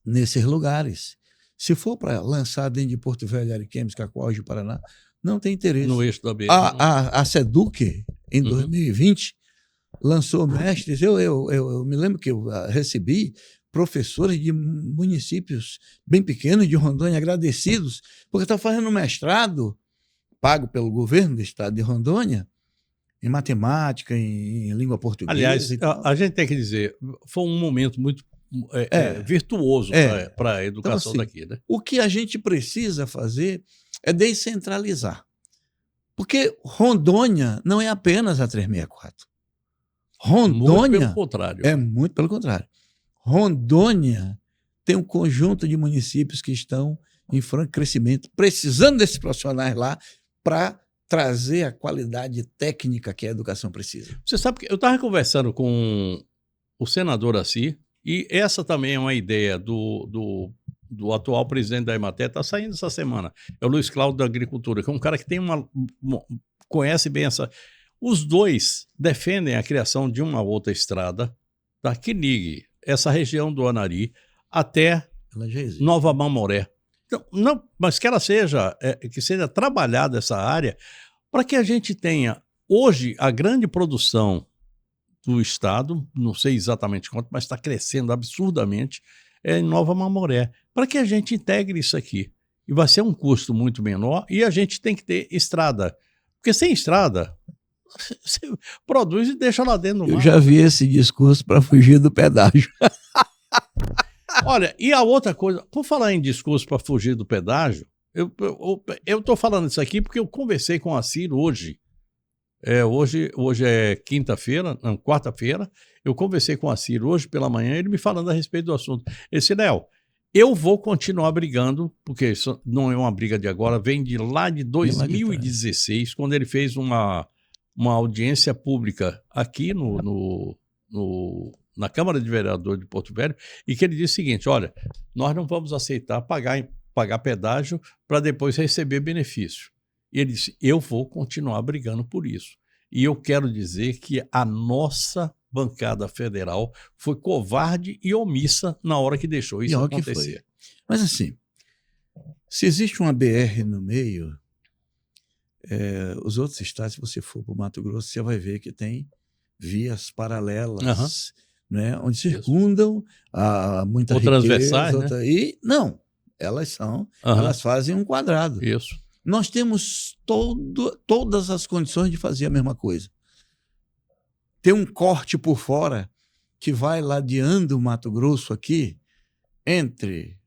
nesses lugares. Se for para lançar dentro de Porto Velho, Ariquemes, Cacoal, Ji-Paraná, não tem interesse. No eixo da BR. A SEDUC, em 2020, lançou mestres. Eu me lembro que eu recebi professores de municípios bem pequenos de Rondônia agradecidos, porque estavam fazendo mestrado pago pelo governo do estado de Rondônia em matemática, em língua portuguesa. Aliás, a gente tem que dizer, foi um momento muito virtuoso para a educação então, assim, daqui. Né? O que a gente precisa fazer é descentralizar. Porque Rondônia não é apenas a 364. Rondônia... Muito pelo contrário. É muito pelo contrário. Rondônia tem um conjunto de municípios que estão em franco crescimento, precisando desses profissionais lá para trazer a qualidade técnica que a educação precisa. Você sabe que eu estava conversando com o senador Assi, e essa também é uma ideia do atual presidente da Emater, está saindo essa semana. É o Luiz Cláudio da Agricultura, que é um cara que tem conhece bem essa... Os dois defendem a criação de uma outra estrada que ligue essa região do Anari até Nova Mamoré. Não, mas que ela seja trabalhada essa área para que a gente tenha hoje a grande produção do estado, não sei exatamente quanto, mas está crescendo absurdamente em Nova Mamoré, para que a gente integre isso aqui. E vai ser um custo muito menor e a gente tem que ter estrada, porque sem estrada você produz e deixa lá dentro do mar. Eu já vi esse discurso para fugir do pedágio. Olha, e a outra coisa, por falar em discurso para fugir do pedágio, eu estou falando isso aqui porque eu conversei com a Ciro hoje. Hoje é quinta-feira, não, quarta-feira. Eu conversei com a Ciro hoje pela manhã, ele me falando a respeito do assunto. Ele disse, Léo, eu vou continuar brigando, porque isso não é uma briga de agora, vem de lá de 2016, quando ele fez uma audiência pública aqui na Câmara de Vereadores de Porto Velho, e que ele disse o seguinte, olha, nós não vamos aceitar pagar pedágio para depois receber benefício. E ele disse, eu vou continuar brigando por isso. E eu quero dizer que a nossa bancada federal foi covarde e omissa na hora que deixou isso acontecer. Mas assim, se existe uma BR no meio, os outros estados, se você for para o Mato Grosso, você vai ver que tem vias paralelas, né, onde circundam muita riqueza. Transversais, né? E não, elas fazem um quadrado. Isso. Nós temos todas as condições de fazer a mesma coisa. Tem um corte por fora que vai ladeando o Mato Grosso aqui, entre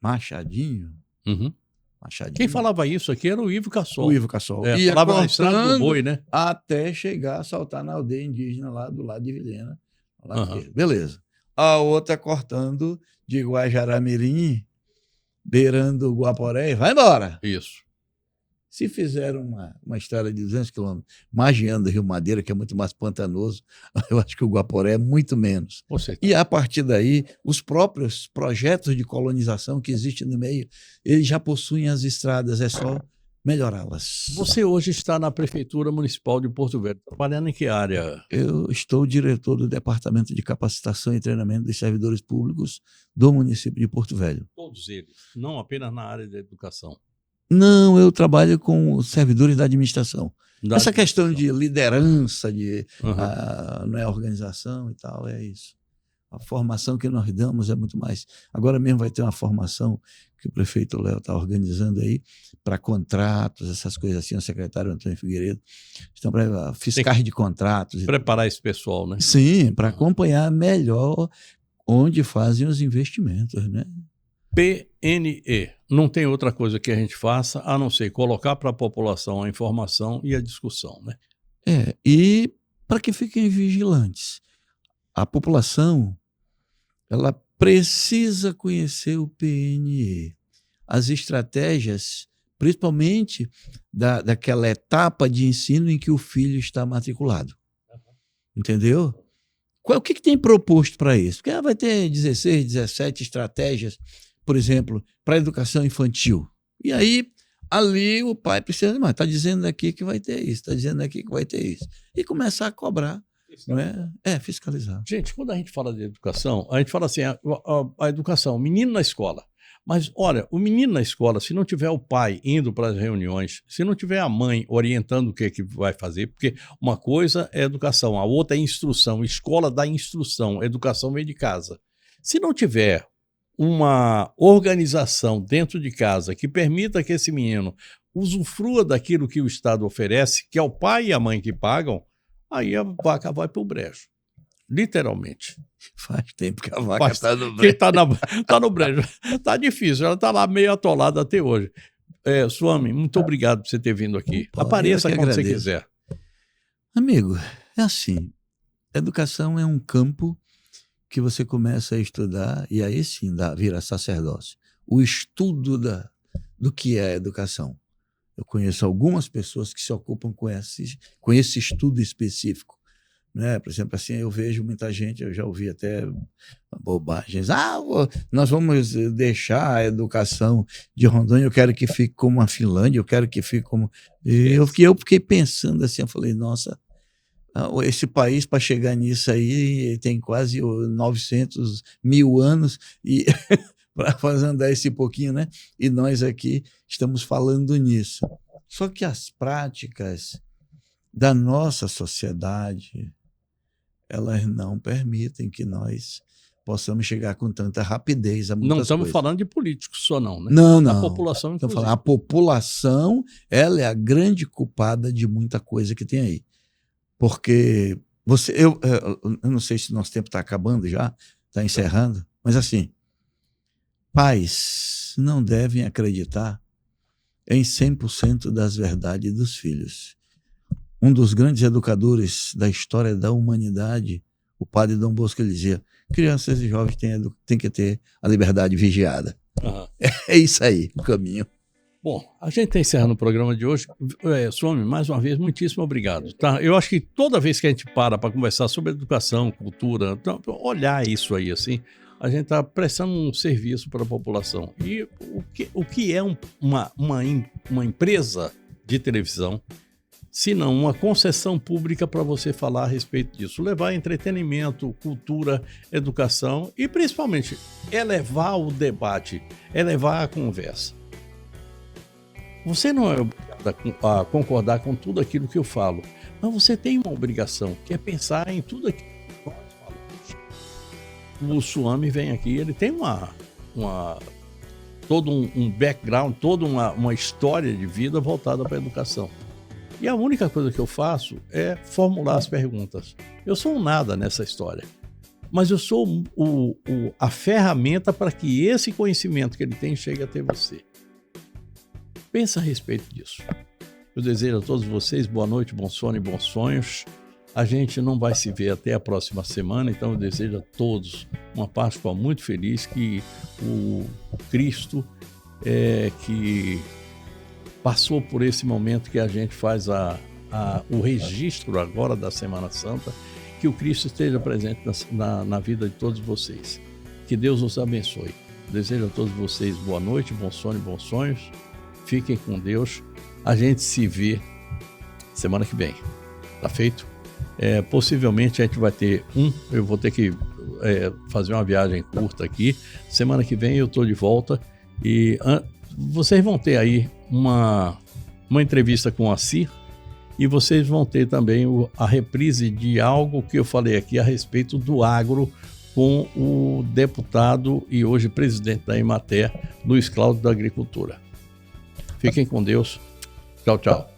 Machadinho. Uhum. Machadinho. Quem falava isso aqui era o Ivo Cassol. O Ivo Cassol. É, Ia falava na estrada do cortando boi, né? até chegar a saltar na aldeia indígena lá do lado de Vilhena. Lá Aham. beleza. A outra cortando de Guajará-Mirim, beirando o Guaporé e vai embora. Isso. Se fizeram uma estrada de 200 quilômetros, margeando o Rio Madeira, que é muito mais pantanoso, eu acho que o Guaporé é muito menos. Você E a partir daí, os próprios projetos de colonização que existem no meio, eles já possuem as estradas, é só melhorá-las. Você hoje está na Prefeitura Municipal de Porto Velho, trabalhando em que área? Eu estou diretor do Departamento de Capacitação e Treinamento dos Servidores Públicos do município de Porto Velho. Todos eles, não apenas na área da educação. Não, eu trabalho com os servidores da administração. Da Essa questão administração. de liderança, de Uhum. não é organização e tal, é isso. A formação que nós damos é muito mais. Agora mesmo vai ter uma formação que o prefeito Léo está organizando aí para contratos, essas coisas assim, o secretário Antônio Figueiredo. Estão para fiscais de contratos. Preparar esse pessoal, né? Sim, para acompanhar melhor onde fazem os investimentos, né? PNE. Não tem outra coisa que a gente faça a não ser colocar para a população a informação e a discussão, né? E para que fiquem vigilantes. A população, ela precisa conhecer o PNE. As estratégias, principalmente daquela etapa de ensino em que o filho está matriculado. Entendeu? O que tem proposto para isso? Porque vai ter 16, 17 estratégias, por exemplo, para a educação infantil. E aí, ali o pai precisa, mas está dizendo aqui que vai ter isso, está dizendo aqui que vai ter isso. E começar a cobrar. Não é? Fiscalizar. Gente, quando a gente fala de educação, a gente fala assim, a educação, o menino na escola. Mas, olha, o menino na escola, se não tiver o pai indo para as reuniões, se não tiver a mãe orientando o que vai fazer, porque uma coisa é educação, a outra é instrução, escola dá instrução, educação vem de casa. Se não tiver uma organização dentro de casa que permita que esse menino usufrua daquilo que o Estado oferece, que é o pai e a mãe que pagam, aí a vaca vai para o brejo. Literalmente. Faz tempo que a vaca está no brejo. Quem está no brejo. Está difícil, ela está lá meio atolada até hoje. Swami, muito obrigado por você ter vindo aqui. Opa, apareça quando agradeço. você quiser. Amigo, é assim, educação é um campo que você começa a estudar e aí sim vira sacerdócio. O estudo do que é a educação. Eu conheço algumas pessoas que se ocupam com esse estudo específico. Né? Por exemplo, assim, eu vejo muita gente, eu já ouvi até bobagens. Nós vamos deixar a educação de Rondônia, eu quero que fique como a Finlândia, eu quero que fique como... Eu fiquei pensando assim, eu falei, nossa, esse país para chegar nisso aí tem quase 900 mil anos e para fazer andar esse pouquinho, né? E nós aqui estamos falando nisso. Só que as práticas da nossa sociedade, elas não permitem que nós possamos chegar com tanta rapidez a muitas coisas. Não estamos falando de políticos só não, né? Não. A população, inclusive. A população, ela é a grande culpada de muita coisa que tem aí. Porque eu não sei se nosso tempo está acabando já, está encerrando, mas assim, pais não devem acreditar em 100% das verdades dos filhos. Um dos grandes educadores da história da humanidade, o padre Dom Bosco, ele dizia, crianças e jovens têm que ter a liberdade vigiada. Uhum. É isso aí, o caminho. Bom, a gente está encerrando o programa de hoje. Swami, mais uma vez, muitíssimo obrigado. Tá? Eu acho que toda vez que a gente para conversar sobre educação, cultura, olhar isso aí assim, a gente está prestando um serviço para a população. E o que é uma empresa de televisão, se não uma concessão pública para você falar a respeito disso? Levar entretenimento, cultura, educação e, principalmente, elevar o debate, elevar a conversa. Você não é obrigado a concordar com tudo aquilo que eu falo, mas você tem uma obrigação, que é pensar em tudo aquilo que nós falamos. O Swami vem aqui, ele tem todo um background, toda uma história de vida voltada para a educação. E a única coisa que eu faço é formular as perguntas. Eu sou um nada nessa história. mas eu sou a ferramenta para que esse conhecimento que ele tem chegue até você. Pensa a respeito disso. Eu desejo a todos vocês boa noite, bom sono e bons sonhos. A gente não vai se ver até a próxima semana, então eu desejo a todos uma Páscoa muito feliz, que o Cristo que passou por esse momento que a gente faz o registro agora da Semana Santa, que o Cristo esteja presente na vida de todos vocês. Que Deus os abençoe. Desejo a todos vocês boa noite, bom sono e bons sonhos. Fiquem com Deus. A gente se vê semana que vem. Tá feito? Possivelmente a gente vai ter eu vou ter que fazer uma viagem curta aqui. Semana que vem eu estou de volta e vocês vão ter aí uma entrevista com a CIR e vocês vão ter também a reprise de algo que eu falei aqui a respeito do agro com o deputado e hoje presidente da Emater, Luiz Cláudio da Agricultura. Fiquem com Deus. Tchau, tchau.